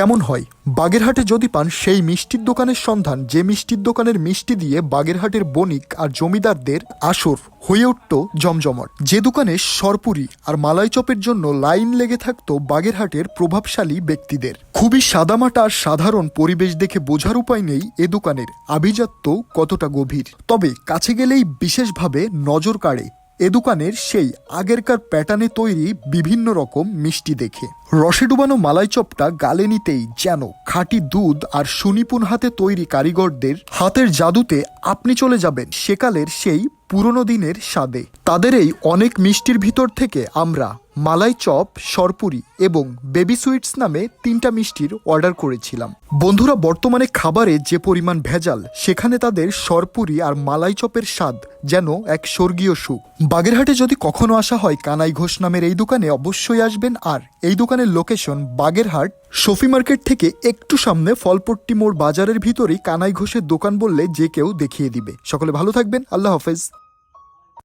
কেমন হয়? বাগেরহাটে যদি পান সেই মিষ্টির দোকানের সন্ধান, যে মিষ্টির দোকানের মিষ্টি দিয়ে বাগেরহাটের বণিক আর জমিদারদের আসর হয়ে উঠত জমজমট, যে দোকানে সরপুরি আর মালাই চপের জন্য লাইন লেগে থাকতো বাগেরহাটের প্রভাবশালী ব্যক্তিদের। খুবই সাদামাটা আর সাধারণ পরিবেশ দেখে বোঝার উপায় নেই এ দোকানের আভিজাত্য কতটা গভীর। তবে কাছে গেলেই বিশেষভাবে নজর কাড়ে এ দোকানের সেই আগেরকার প্যাটার্নে তৈরি বিভিন্ন রকম মিষ্টি দেখে। রসে ডুবানো মালাই চপটা গালে নিতেই যেন খাঁটি দুধ আর সুনিপুণ হাতে তৈরি কারিগরদের হাতের জাদুতে আপনি চলে যাবেন সেকালের সেই পুরনো দিনের স্বাদে। তাদের এই অনেক মিষ্টির ভিতর থেকে আমরা মালাই চপ, সরপুরি এবং বেবি সুইটস নামে 3টা মিষ্টির অর্ডার করেছিলাম। বন্ধুরা, বর্তমানে খাবারে যে পরিমাণ ভেজাল, সেখানে তাদের সরপুরি আর মালাই চপের স্বাদ যেন এক স্বর্গীয় সুখ। বাগেরহাটে যদি কখনো আসা হয়, কানাই ঘোষ নামের এই দোকানে অবশ্যই আসবেন। আর এই দোকানের লোকেশন বাগেরহাট শফি মার্কেট থেকে একটু সামনে ফলপট্টি মোড় বাজারের ভিতরেই কানাই ঘোষের দোকান বললে যে কেউ দেখিয়ে দিবে। সকলে ভালো থাকবেন, আল্লাহ হাফেজ।